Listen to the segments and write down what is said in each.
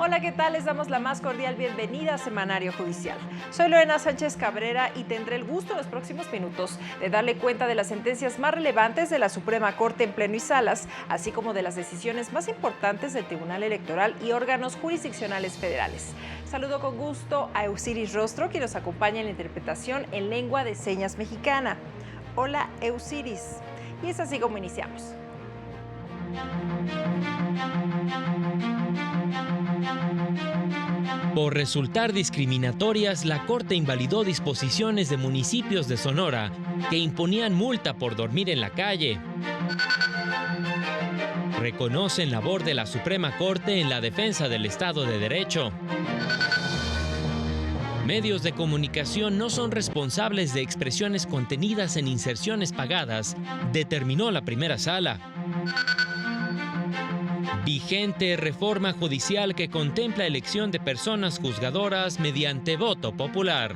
Hola, ¿qué tal? Les damos la más cordial bienvenida a Semanario Judicial. Soy Lorena Sánchez Cabrera y tendré el gusto en los próximos minutos de darle cuenta de las sentencias más relevantes de la Suprema Corte en pleno y salas, así como de las decisiones más importantes del Tribunal Electoral y órganos jurisdiccionales federales. Saludo con gusto a Eusiris Rostro, quien nos acompaña en la interpretación en lengua de señas mexicana. Hola, Eusiris. Y es así como iniciamos. Por resultar discriminatorias, la Corte invalidó disposiciones de municipios de Sonora que imponían multa por dormir en la calle. Reconocen labor de la Suprema Corte en la defensa del Estado de Derecho. Medios de comunicación no son responsables de expresiones contenidas en inserciones pagadas, determinó la primera sala. Vigente reforma judicial que contempla elección de personas juzgadoras mediante voto popular.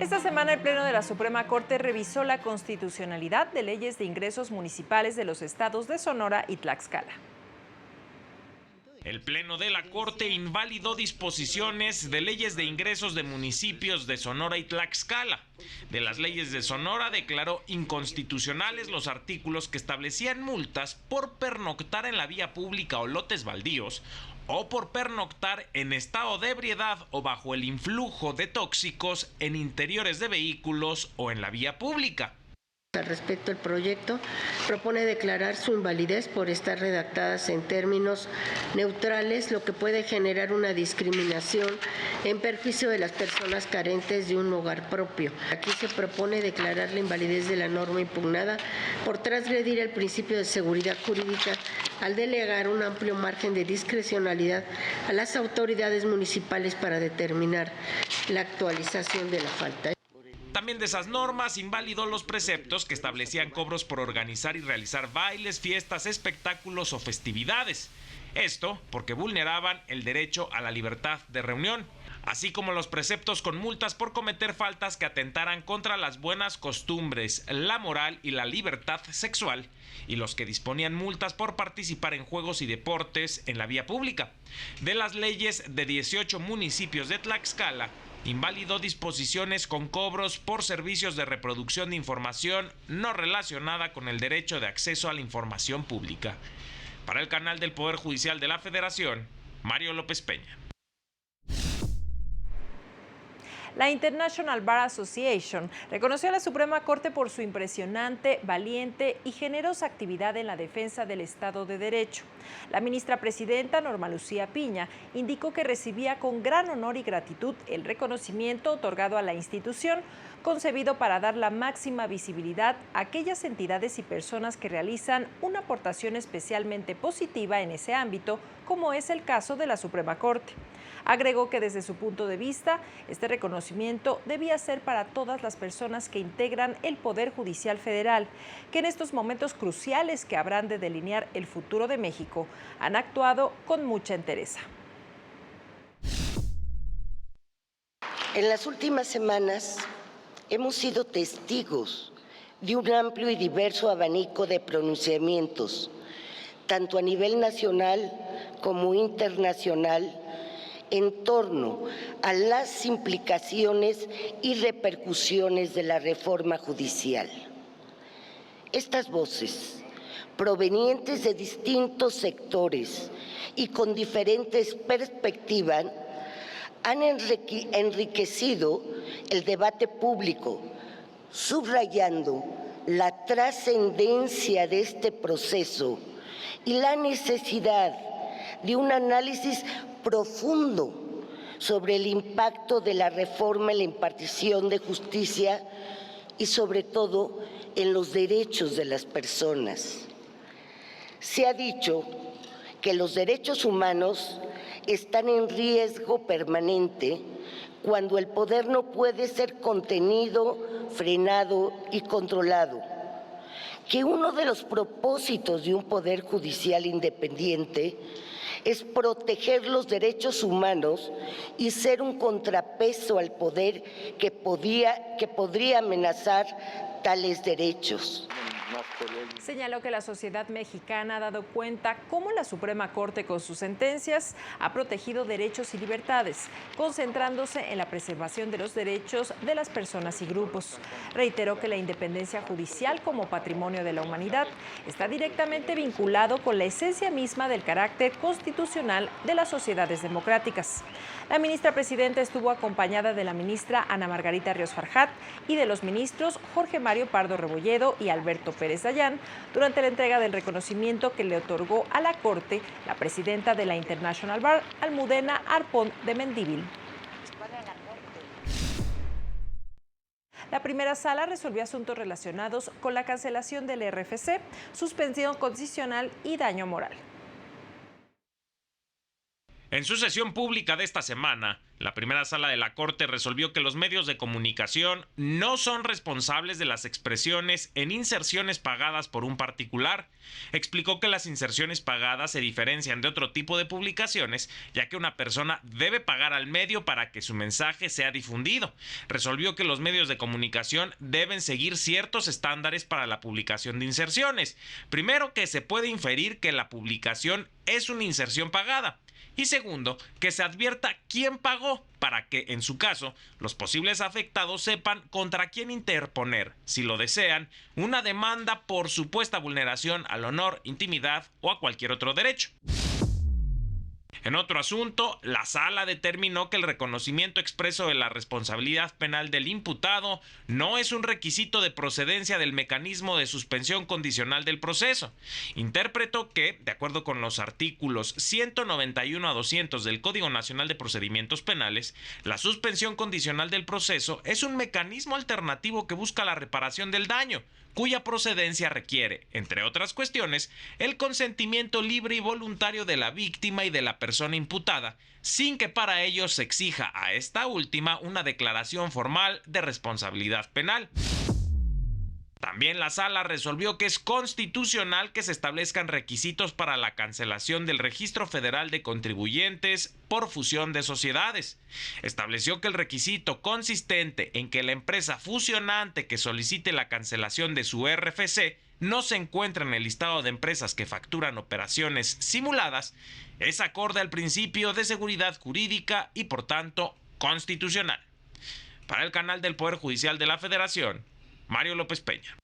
Esta semana el Pleno de la Suprema Corte revisó la constitucionalidad de leyes de ingresos municipales de los estados de Sonora y Tlaxcala. El Pleno de la Corte invalidó disposiciones de leyes de ingresos de municipios de Sonora y Tlaxcala. De las leyes de Sonora declaró inconstitucionales los artículos que establecían multas por pernoctar en la vía pública o lotes baldíos, o por pernoctar en estado de ebriedad o bajo el influjo de tóxicos en interiores de vehículos o en la vía pública. Al respecto, el proyecto propone declarar su invalidez por estar redactadas en términos neutrales, lo que puede generar una discriminación en perjuicio de las personas carentes de un hogar propio. Aquí se propone declarar la invalidez de la norma impugnada por transgredir el principio de seguridad jurídica al delegar un amplio margen de discrecionalidad a las autoridades municipales para determinar la actualización de la falta. También de esas normas invalidó los preceptos que establecían cobros por organizar y realizar bailes, fiestas, espectáculos o festividades. Esto porque vulneraban el derecho a la libertad de reunión, así como los preceptos con multas por cometer faltas que atentaran contra las buenas costumbres, la moral y la libertad sexual, y los que disponían multas por participar en juegos y deportes en la vía pública. De las leyes de 18 municipios de Tlaxcala, invalidó disposiciones con cobros por servicios de reproducción de información no relacionada con el derecho de acceso a la información pública. Para el canal del Poder Judicial de la Federación, Mario López Peña. La International Bar Association reconoció a la Suprema Corte por su impresionante, valiente y generosa actividad en la defensa del Estado de Derecho. La ministra presidenta, Norma Lucía Piña, indicó que recibía con gran honor y gratitud el reconocimiento otorgado a la institución, concebido para dar la máxima visibilidad a aquellas entidades y personas que realizan una aportación especialmente positiva en ese ámbito, como es el caso de la Suprema Corte. Agregó que desde su punto de vista, este reconocimiento debía ser para todas las personas que integran el Poder Judicial Federal, que en estos momentos cruciales que habrán de delinear el futuro de México, han actuado con mucha entereza. En las últimas semanas hemos sido testigos de un amplio y diverso abanico de pronunciamientos, tanto a nivel nacional como internacional, en torno a las implicaciones y repercusiones de la reforma judicial. Estas voces, provenientes de distintos sectores y con diferentes perspectivas, han enriquecido el debate público, subrayando la trascendencia de este proceso y la necesidad de un análisis profundo sobre el impacto de la reforma en la impartición de justicia y sobre todo en los derechos de las personas. Se ha dicho que los derechos humanos están en riesgo permanente cuando el poder no puede ser contenido, frenado y controlado, que uno de los propósitos de un poder judicial independiente es proteger los derechos humanos y ser un contrapeso al poder que podría amenazar tales derechos. Señaló que la sociedad mexicana ha dado cuenta cómo la Suprema Corte con sus sentencias ha protegido derechos y libertades, concentrándose en la preservación de los derechos de las personas y grupos. Reiteró que la independencia judicial como patrimonio de la humanidad está directamente vinculado con la esencia misma del carácter constitucional de las sociedades democráticas. La ministra presidenta estuvo acompañada de la ministra Ana Margarita Ríos Farjat y de los ministros Jorge Mario Pardo Rebolledo y Alberto Pérez Dayán durante la entrega del reconocimiento que le otorgó a la Corte la presidenta de la International Bar, Almudena Arpón de Mendívil. La primera sala resolvió asuntos relacionados con la cancelación del RFC, suspensión condicional y daño moral. En su sesión pública de esta semana, la primera sala de la Corte resolvió que los medios de comunicación no son responsables de las expresiones en inserciones pagadas por un particular. Explicó que las inserciones pagadas se diferencian de otro tipo de publicaciones, ya que una persona debe pagar al medio para que su mensaje sea difundido. Resolvió que los medios de comunicación deben seguir ciertos estándares para la publicación de inserciones. Primero, que se puede inferir que la publicación es una inserción pagada. Y segundo, que se advierta quién pagó para que, en su caso, los posibles afectados sepan contra quién interponer, si lo desean, una demanda por supuesta vulneración al honor, intimidad o a cualquier otro derecho. En otro asunto, la sala determinó que el reconocimiento expreso de la responsabilidad penal del imputado no es un requisito de procedencia del mecanismo de suspensión condicional del proceso. Interpretó que, de acuerdo con los artículos 191 a 200 del Código Nacional de Procedimientos Penales, la suspensión condicional del proceso es un mecanismo alternativo que busca la reparación del daño, cuya procedencia requiere, entre otras cuestiones, el consentimiento libre y voluntario de la víctima y de la persona imputada, sin que para ello se exija a esta última una declaración formal de responsabilidad penal. También la sala resolvió que es constitucional que se establezcan requisitos para la cancelación del Registro Federal de Contribuyentes por fusión de sociedades. Estableció que el requisito consistente en que la empresa fusionante que solicite la cancelación de su RFC no se encuentra en el listado de empresas que facturan operaciones simuladas es acorde al principio de seguridad jurídica y, por tanto, constitucional. Para el canal del Poder Judicial de la Federación, Mario López Peña.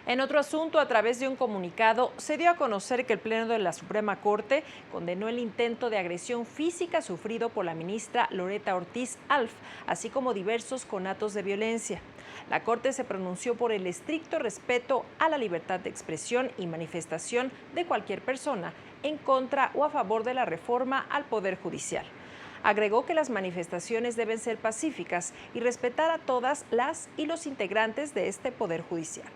En otro asunto, a través de un comunicado, se dio a conocer que el Pleno de la Suprema Corte condenó el intento de agresión física sufrido por la ministra Loretta Ortiz Alf, así como diversos conatos de violencia. La Corte se pronunció por el estricto respeto a la libertad de expresión y manifestación de cualquier persona en contra o a favor de la reforma al Poder Judicial. Agregó que las manifestaciones deben ser pacíficas y respetar a todas las y los integrantes de este Poder Judicial.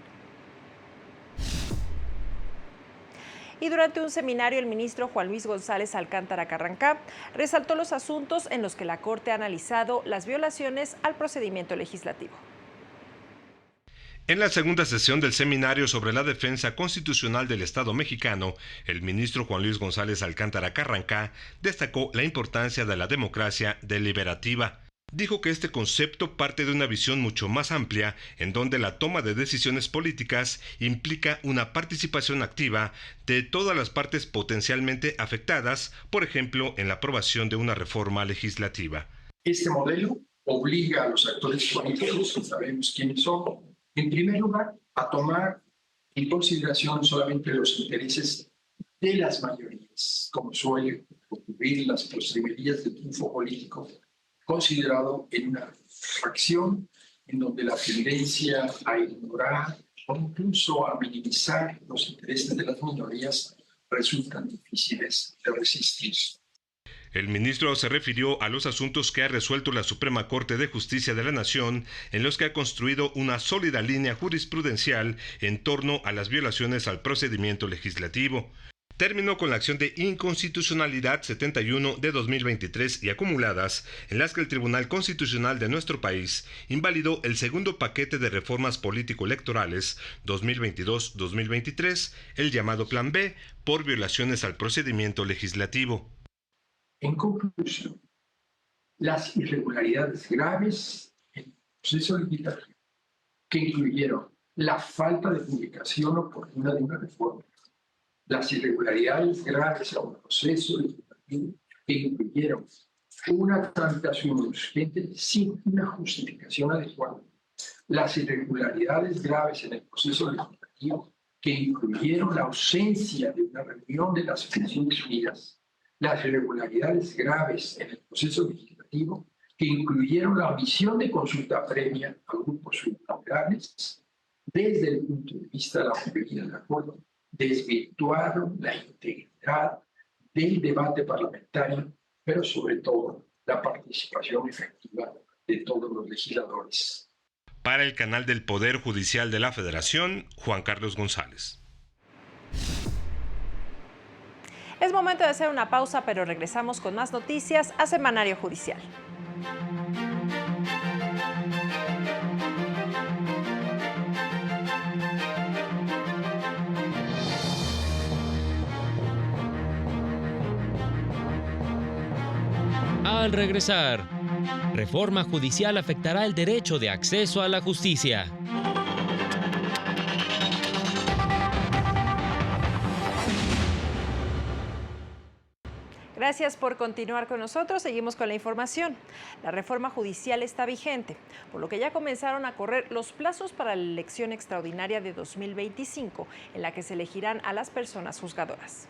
Y durante un seminario, el ministro Juan Luis González Alcántara Carrancá resaltó los asuntos en los que la Corte ha analizado las violaciones al procedimiento legislativo. En la segunda sesión del seminario sobre la defensa constitucional del Estado mexicano, el ministro Juan Luis González Alcántara Carrancá destacó la importancia de la democracia deliberativa. Dijo que este concepto parte de una visión mucho más amplia, en donde la toma de decisiones políticas implica una participación activa de todas las partes potencialmente afectadas, por ejemplo, en la aprobación de una reforma legislativa. Este modelo obliga a los actores políticos, que sabemos quiénes son, en primer lugar, a tomar en consideración solamente los intereses de las mayorías, como suele ocurrir en las postrimerías de triunfo político, considerado en una fracción en donde la tendencia a ignorar o incluso a minimizar los intereses de las minorías resultan difíciles de resistir. El ministro se refirió a los asuntos que ha resuelto la Suprema Corte de Justicia de la Nación, en los que ha construido una sólida línea jurisprudencial en torno a las violaciones al procedimiento legislativo. terminó con la acción de inconstitucionalidad 71 de 2023 y acumuladas, en las que el Tribunal Constitucional de nuestro país invalidó el segundo paquete de reformas político-electorales 2022-2023, el llamado Plan B, por violaciones al procedimiento legislativo. En conclusión, las irregularidades graves en el proceso legislativo, que incluyeron la falta de publicación oportuna de una reforma, las irregularidades graves en el proceso legislativo, que incluyeron una tramitación urgente sin una justificación adecuada, las irregularidades graves en el proceso legislativo, que incluyeron la ausencia de una reunión de las Naciones Unidas, las irregularidades graves en el proceso legislativo, que incluyeron la omisión de consulta previa a grupos vulnerables, desde el punto de vista de la mayoría de la Corte, desvirtuaron la integridad del debate parlamentario, pero sobre todo la participación efectiva de todos los legisladores. Para el canal del Poder Judicial de la Federación, Juan Carlos González. Es momento de hacer una pausa, pero regresamos con más noticias a Semanario Judicial. Al regresar, reforma judicial afectará el derecho de acceso a la justicia. Gracias por continuar con nosotros. Seguimos con la información. La reforma judicial está vigente, por lo que ya comenzaron a correr los plazos para la elección extraordinaria de 2025, en la que se elegirán a las personas juzgadoras.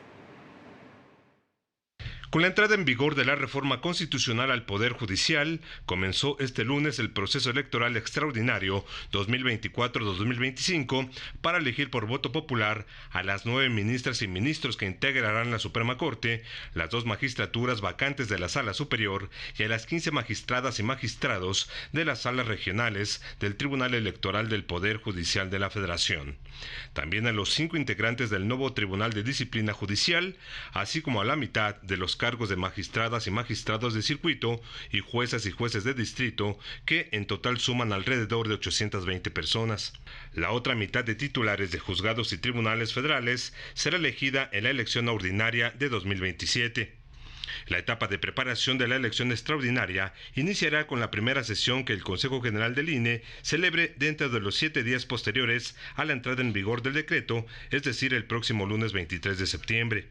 Con la entrada en vigor de la reforma constitucional al Poder Judicial, comenzó este lunes el proceso electoral extraordinario 2024-2025 para elegir por voto popular a las 9 ministras y ministros que integrarán la Suprema Corte, las 2 magistraturas vacantes de la Sala Superior y a las 15 magistradas y magistrados de las salas regionales del Tribunal Electoral del Poder Judicial de la Federación. También a los 5 integrantes del nuevo Tribunal de Disciplina Judicial, así como a la mitad de los cargos de magistradas y magistrados de circuito y juezas y jueces de distrito, que en total suman alrededor de 820 personas. La otra mitad de titulares de juzgados y tribunales federales será elegida en la elección ordinaria de 2027. La etapa de preparación de la elección extraordinaria iniciará con la primera sesión que el Consejo General del INE celebre dentro de los 7 días posteriores a la entrada en vigor del decreto, es decir, el próximo lunes 23 de septiembre.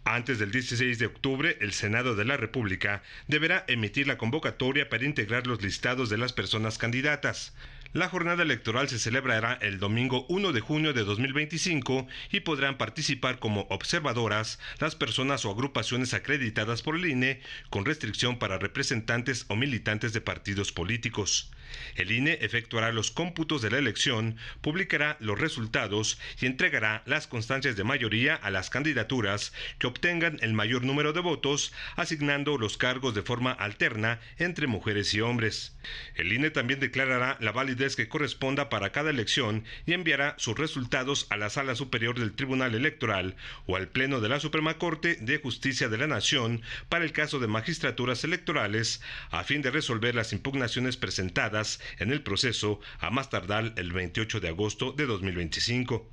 Antes del 16 de octubre, el Senado de la República deberá emitir la convocatoria para integrar los listados de las personas candidatas. La jornada electoral se celebrará el domingo 1 de junio de 2025 y podrán participar como observadoras las personas o agrupaciones acreditadas por el INE con restricción para representantes o militantes de partidos políticos. El INE efectuará los cómputos de la elección, publicará los resultados y entregará las constancias de mayoría a las candidaturas que obtengan el mayor número de votos, asignando los cargos de forma alterna entre mujeres y hombres. El INE también declarará la validez que corresponda para cada elección y enviará sus resultados a la Sala Superior del Tribunal Electoral o al Pleno de la Suprema Corte de Justicia de la Nación para el caso de magistraturas electorales, a fin de resolver las impugnaciones presentadas en el proceso a más tardar el 28 de agosto de 2025.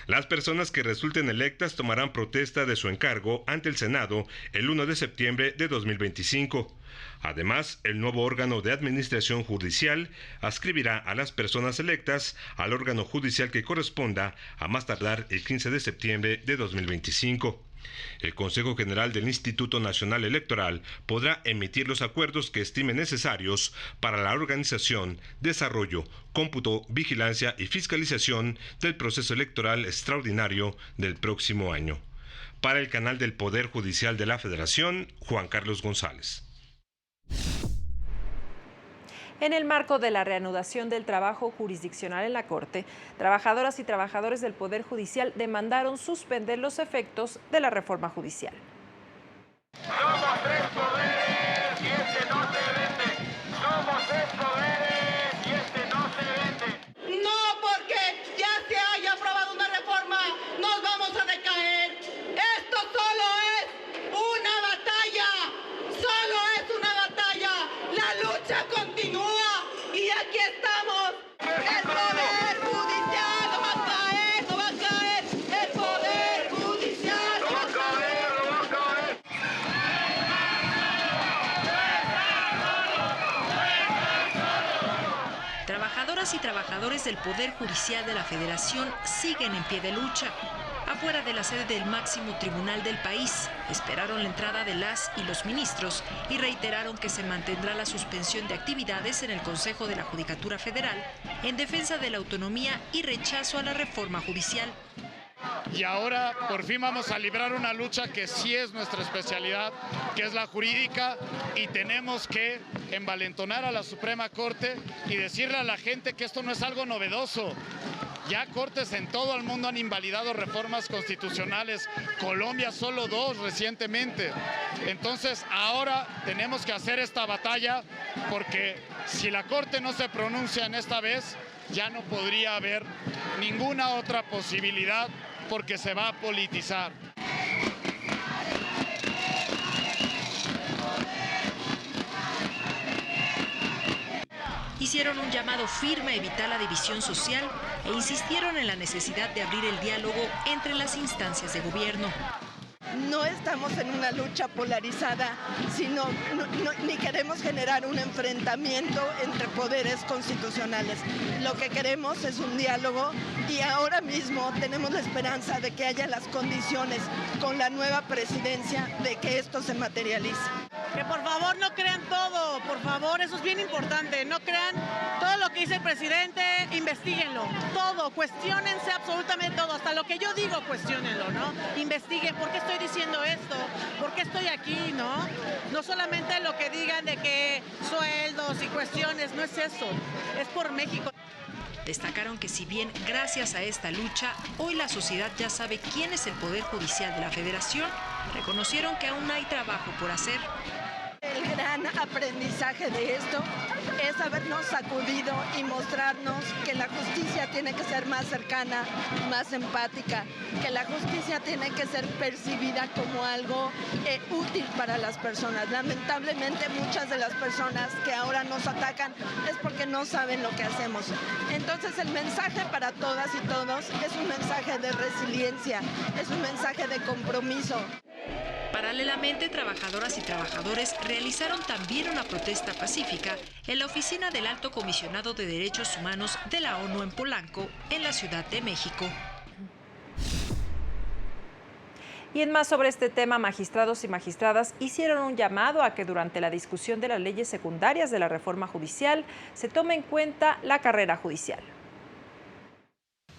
Las personas que resulten electas tomarán protesta de su encargo ante el Senado el 1 de septiembre de 2025. Además, el nuevo órgano de administración judicial adscribirá a las personas electas al órgano judicial que corresponda a más tardar el 15 de septiembre de 2025. El Consejo General del Instituto Nacional Electoral podrá emitir los acuerdos que estime necesarios para la organización, desarrollo, cómputo, vigilancia y fiscalización del proceso electoral extraordinario del próximo año. Para el canal del Poder Judicial de la Federación, Juan Carlos González. En el marco de la reanudación del trabajo jurisdiccional en la Corte, trabajadoras y trabajadores del Poder Judicial demandaron suspender los efectos de la reforma judicial. Somos 3 poderes y este no se vende. Somos 3 poderes y este no se vende. No porque ya se haya aprobado una reforma, nos vamos a decaer. trabajadoras y trabajadores del Poder Judicial de la Federación siguen en pie de lucha. Afuera de la sede del máximo tribunal del país, esperaron la entrada de las y los ministros y reiteraron que se mantendrá la suspensión de actividades en el Consejo de la Judicatura Federal en defensa de la autonomía y rechazo a la reforma judicial. Y ahora por fin vamos a librar una lucha que sí es nuestra especialidad, que es la jurídica, y tenemos que envalentonar a la Suprema Corte y decirle a la gente que esto no es algo novedoso. Ya cortes en todo el mundo han invalidado reformas constitucionales, Colombia solo 2 recientemente. Entonces ahora tenemos que hacer esta batalla, porque si la Corte no se pronuncia en esta vez, ya no podría haber ninguna otra posibilidad, porque se va a politizar. Hicieron un llamado firme a evitar la división social e insistieron en la necesidad de abrir el diálogo entre las instancias de gobierno. No estamos en una lucha polarizada, sino ni queremos generar un enfrentamiento entre poderes constitucionales. Lo que queremos es un diálogo y ahora mismo tenemos la esperanza de que haya las condiciones con la nueva presidencia de que esto se materialice. Que por favor no crean todo, por favor, eso es bien importante, no crean todo lo que dice el presidente, investíguenlo, todo, cuestiónense absolutamente todo, hasta lo que yo digo, cuestiónenlo, ¿no? Investiguen, ¿por qué estoy diciendo esto? ¿Por qué estoy aquí, no? No solamente lo que digan de que sueldos y cuestiones, no es eso, es por México. Destacaron que si bien gracias a esta lucha, hoy la sociedad ya sabe quién es el Poder Judicial de la Federación, reconocieron que aún hay trabajo por hacer. El gran aprendizaje de esto es habernos sacudido y mostrarnos que la justicia tiene que ser más cercana, más empática, que la justicia tiene que ser percibida como algo útil para las personas. Lamentablemente muchas de las personas que ahora nos atacan es porque no saben lo que hacemos. Entonces el mensaje para todas y todos es un mensaje de resiliencia, es un mensaje de compromiso. Paralelamente, trabajadoras y trabajadores realizaron también una protesta pacífica en la oficina del Alto Comisionado de Derechos Humanos de la ONU en Polanco, en la Ciudad de México. Y en más sobre este tema, magistrados y magistradas hicieron un llamado a que durante la discusión de las leyes secundarias de la reforma judicial se tome en cuenta la carrera judicial.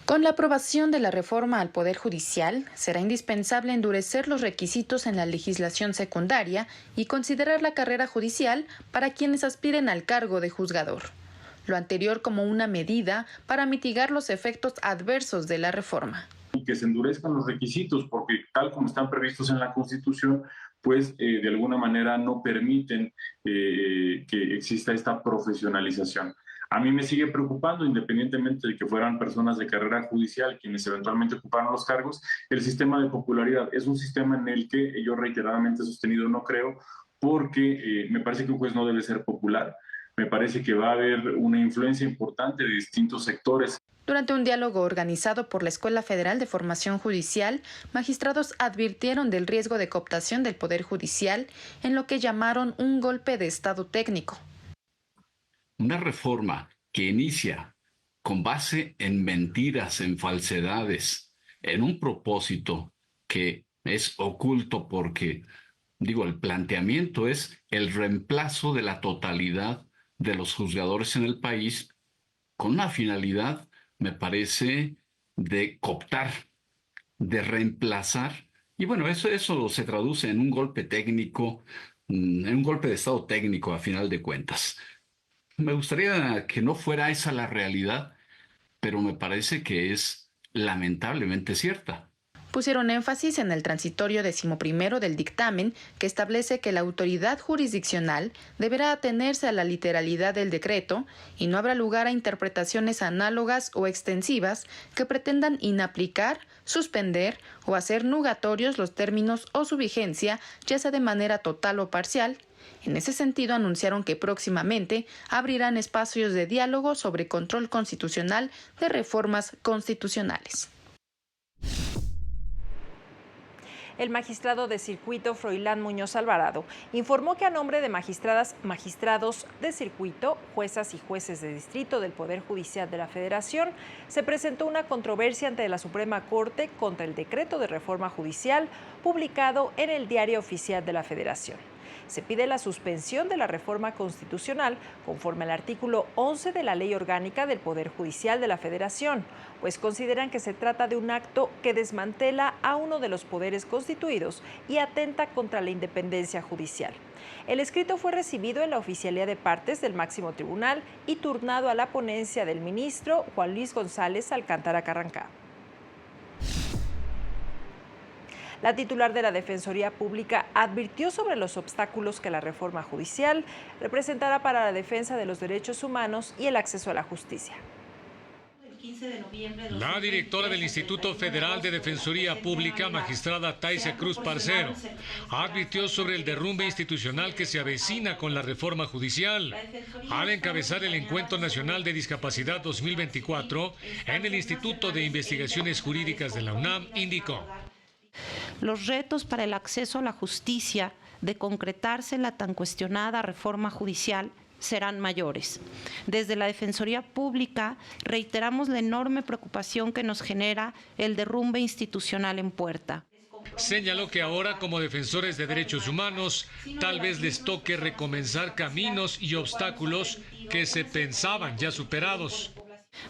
Con la aprobación de la reforma al Poder Judicial, será indispensable endurecer los requisitos en la legislación secundaria y considerar la carrera judicial para quienes aspiren al cargo de juzgador. Lo anterior como una medida para mitigar los efectos adversos de la reforma. Y que se endurezcan los requisitos, porque tal como están previstos en la Constitución, pues de alguna manera no permiten que exista esta profesionalización. A mí me sigue preocupando, independientemente de que fueran personas de carrera judicial quienes eventualmente ocuparon los cargos, el sistema de popularidad. Es un sistema en el que yo reiteradamente he sostenido no creo, porque me parece que un juez no debe ser popular. Me parece que va a haber una influencia importante de distintos sectores. Durante un diálogo organizado por la Escuela Federal de Formación Judicial, magistrados advirtieron del riesgo de cooptación del Poder Judicial en lo que llamaron un golpe de Estado técnico. Una reforma que inicia con base en mentiras, en falsedades, en un propósito que es oculto porque, el planteamiento es el reemplazo de la totalidad de los juzgadores en el país con una finalidad, me parece, de cooptar, de reemplazar. Y eso se traduce en un golpe técnico, en un golpe de Estado técnico a final de cuentas. Me gustaría que no fuera esa la realidad, pero me parece que es lamentablemente cierta. Pusieron énfasis en el transitorio 11º del dictamen, que establece que la autoridad jurisdiccional deberá atenerse a la literalidad del decreto y no habrá lugar a interpretaciones análogas o extensivas que pretendan inaplicar, suspender o hacer nugatorios los términos o su vigencia, ya sea de manera total o parcial. En ese sentido, anunciaron que próximamente abrirán espacios de diálogo sobre control constitucional de reformas constitucionales. el magistrado de circuito Froilán Muñoz Alvarado informó que a nombre de magistrados de circuito, juezas y jueces de distrito del Poder Judicial de la Federación, se presentó una controversia ante la Suprema Corte contra el decreto de reforma judicial publicado en el Diario Oficial de la Federación. Se pide la suspensión de la reforma constitucional conforme al artículo 11 de la Ley Orgánica del Poder Judicial de la Federación, pues consideran que se trata de un acto que desmantela a uno de los poderes constituidos y atenta contra la independencia judicial. El escrito fue recibido en la Oficialía de Partes del Máximo Tribunal y turnado a la ponencia del ministro Juan Luis González Alcántara Carrancá. La titular de la Defensoría Pública advirtió sobre los obstáculos que la reforma judicial representará para la defensa de los derechos humanos y el acceso a la justicia. La directora del Instituto Federal de Defensoría Pública, magistrada Taisia Cruz Parcero, advirtió sobre el derrumbe institucional que se avecina con la reforma judicial. Al encabezar el Encuentro Nacional de Discapacidad 2024 en el Instituto de Investigaciones Jurídicas de la UNAM, indicó: los retos para el acceso a la justicia de concretarse la tan cuestionada reforma judicial serán mayores. Desde la Defensoría Pública reiteramos la enorme preocupación que nos genera el derrumbe institucional en puerta. Señaló que ahora, como defensores de derechos humanos, tal vez les toque recomenzar caminos y obstáculos que se pensaban ya superados.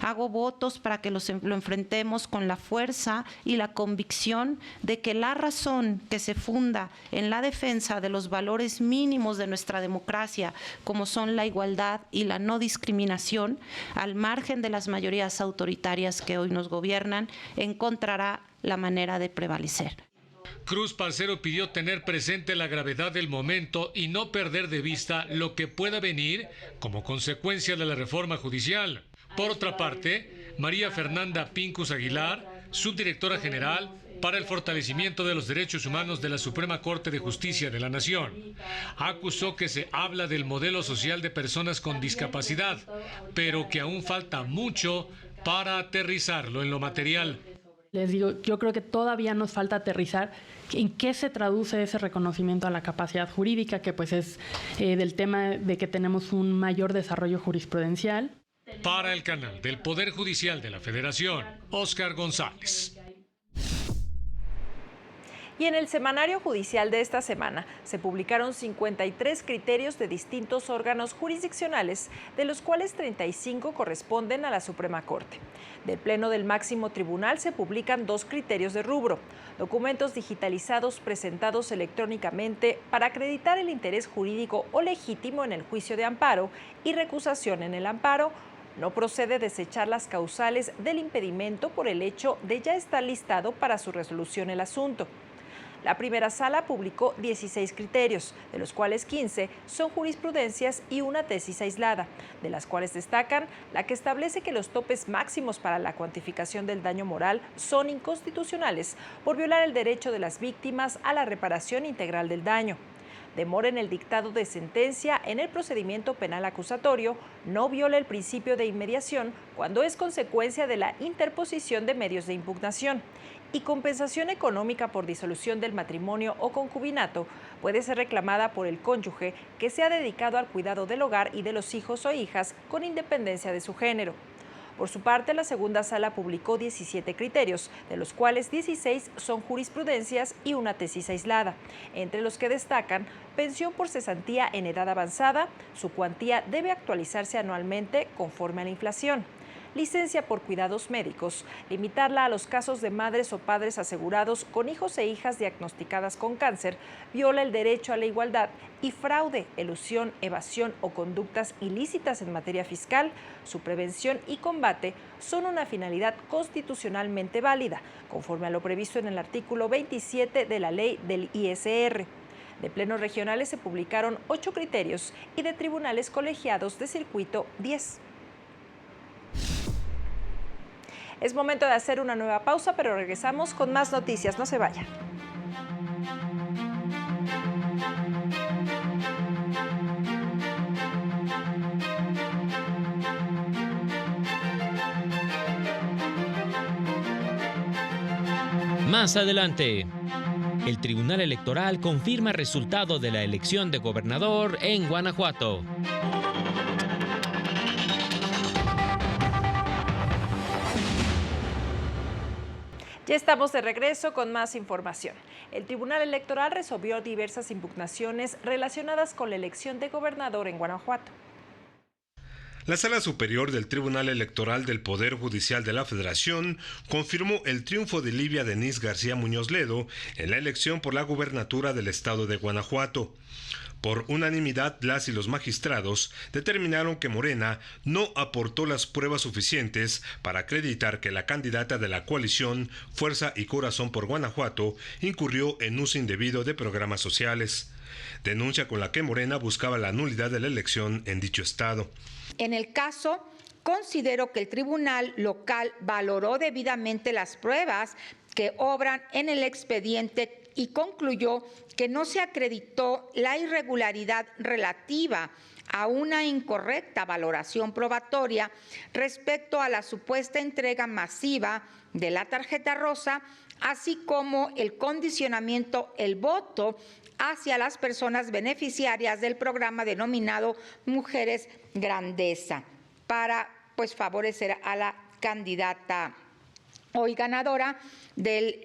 Hago votos para que lo enfrentemos con la fuerza y la convicción de que la razón que se funda en la defensa de los valores mínimos de nuestra democracia, como son la igualdad y la no discriminación, al margen de las mayorías autoritarias que hoy nos gobiernan, encontrará la manera de prevalecer. Cruz Parcero pidió tener presente la gravedad del momento y no perder de vista lo que pueda venir como consecuencia de la reforma judicial. Por otra parte, María Fernanda Pincus Aguilar, subdirectora general para el fortalecimiento de los derechos humanos de la Suprema Corte de Justicia de la Nación, acusó que se habla del modelo social de personas con discapacidad, pero que aún falta mucho para aterrizarlo en lo material. Les digo, yo creo que todavía nos falta aterrizar en qué se traduce ese reconocimiento a la capacidad jurídica, que pues es del tema de que tenemos un mayor desarrollo jurisprudencial. Para el canal del Poder Judicial de la Federación, Óscar González. Y en el semanario judicial de esta semana se publicaron 53 criterios de distintos órganos jurisdiccionales, de los cuales 35 corresponden a la Suprema Corte. Del Pleno del Máximo Tribunal se publican 2 criterios de rubro: documentos digitalizados presentados electrónicamente para acreditar el interés jurídico o legítimo en el juicio de amparo y recusación en el amparo. No procede desechar las causales del impedimento por el hecho de ya estar listado para su resolución el asunto. La primera sala publicó 16 criterios, de los cuales 15 son jurisprudencias y una tesis aislada, de las cuales destacan la que establece que los topes máximos para la cuantificación del daño moral son inconstitucionales por violar el derecho de las víctimas a la reparación integral del daño. Demora en el dictado de sentencia en el procedimiento penal acusatorio, no viola el principio de inmediación cuando es consecuencia de la interposición de medios de impugnación. Y compensación económica por disolución del matrimonio o concubinato puede ser reclamada por el cónyuge que se ha dedicado al cuidado del hogar y de los hijos o hijas con independencia de su género. Por su parte, la segunda sala publicó 17 criterios, de los cuales 16 son jurisprudencias y una tesis aislada, entre los que destacan pensión por cesantía en edad avanzada, su cuantía debe actualizarse anualmente conforme a la inflación. Licencia por cuidados médicos, limitarla a los casos de madres o padres asegurados con hijos e hijas diagnosticadas con cáncer, viola el derecho a la igualdad, y fraude, elusión, evasión o conductas ilícitas en materia fiscal, su prevención y combate son una finalidad constitucionalmente válida, conforme a lo previsto en el artículo 27 de la ley del ISR. De plenos regionales se publicaron 8 criterios y de tribunales colegiados de circuito 10. Es momento de hacer una nueva pausa, pero regresamos con más noticias. No se vayan. Más adelante, el Tribunal Electoral confirma resultado de la elección de gobernador en Guanajuato. Ya estamos de regreso con más información. El Tribunal Electoral resolvió diversas impugnaciones relacionadas con la elección de gobernador en Guanajuato. La Sala Superior del Tribunal Electoral del Poder Judicial de la Federación confirmó el triunfo de Livia Denise García Muñoz Ledo en la elección por la gubernatura del estado de Guanajuato. Por unanimidad, las y los magistrados determinaron que Morena no aportó las pruebas suficientes para acreditar que la candidata de la coalición Fuerza y Corazón por Guanajuato incurrió en uso indebido de programas sociales. Denuncia con la que Morena buscaba la nulidad de la elección en dicho estado. En el caso, considero que el tribunal local valoró debidamente las pruebas que obran en el expediente y concluyó que no se acreditó la irregularidad relativa a una incorrecta valoración probatoria respecto a la supuesta entrega masiva de la tarjeta rosa, así como el condicionamiento el voto hacia las personas beneficiarias del programa denominado Mujeres Grandeza para favorecer a la candidata hoy ganadora del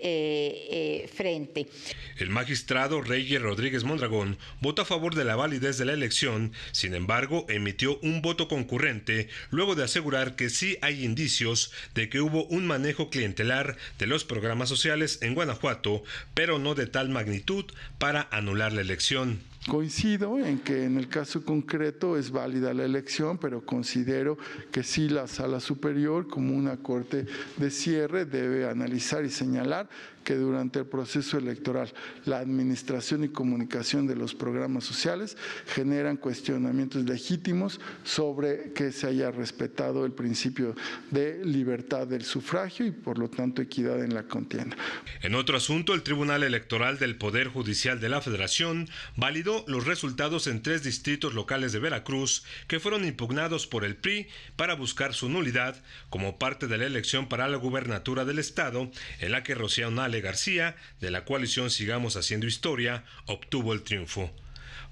frente. El magistrado Reyes Rodríguez Mondragón votó a favor de la validez de la elección, sin embargo, emitió un voto concurrente luego de asegurar que sí hay indicios de que hubo un manejo clientelar de los programas sociales en Guanajuato, pero no de tal magnitud para anular la elección. Coincido en que en el caso concreto es válida la elección, pero considero que sí la Sala Superior, como una corte de cierre, debe analizar y señalar que durante el proceso electoral la administración y comunicación de los programas sociales generan cuestionamientos legítimos sobre que se haya respetado el principio de libertad del sufragio y por lo tanto equidad en la contienda. En otro asunto, el Tribunal Electoral del Poder Judicial de la Federación validó los resultados en 3 distritos locales de Veracruz que fueron impugnados por el PRI para buscar su nulidad como parte de la elección para la gubernatura del estado, en la que Rocío Nale García, de la coalición Sigamos Haciendo Historia, obtuvo el triunfo.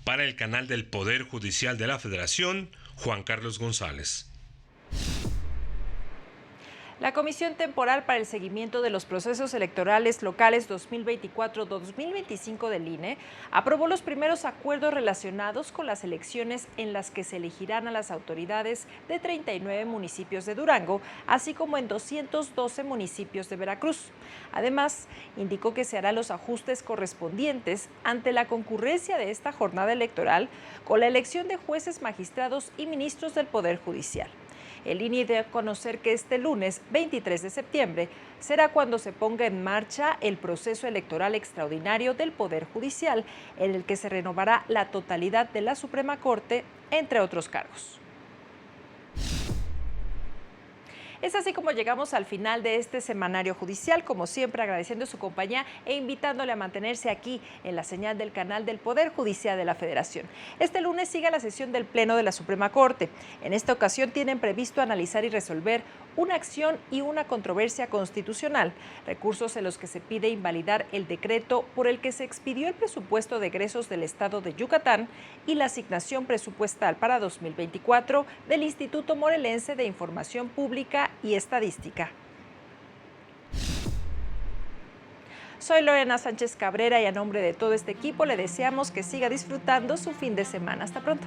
Para el canal del Poder Judicial de la Federación, Juan Carlos González. La Comisión Temporal para el Seguimiento de los Procesos Electorales Locales 2024-2025 del INE aprobó los primeros acuerdos relacionados con las elecciones en las que se elegirán a las autoridades de 39 municipios de Durango, así como en 212 municipios de Veracruz. Además, indicó que se harán los ajustes correspondientes ante la concurrencia de esta jornada electoral con la elección de jueces, magistrados y ministros del Poder Judicial. El INE dio a conocer que este lunes 23 de septiembre será cuando se ponga en marcha el proceso electoral extraordinario del Poder Judicial, en el que se renovará la totalidad de la Suprema Corte, entre otros cargos. Es así como llegamos al final de este semanario judicial, como siempre agradeciendo su compañía e invitándole a mantenerse aquí en la señal del canal del Poder Judicial de la Federación. Este lunes sigue la sesión del Pleno de la Suprema Corte. En esta ocasión tienen previsto analizar y resolver una acción y una controversia constitucional, recursos en los que se pide invalidar el decreto por el que se expidió el presupuesto de egresos del Estado de Yucatán y la asignación presupuestal para 2024 del Instituto Morelense de Información Pública y Estadística. Soy Lorena Sánchez Cabrera y a nombre de todo este equipo le deseamos que siga disfrutando su fin de semana. Hasta pronto.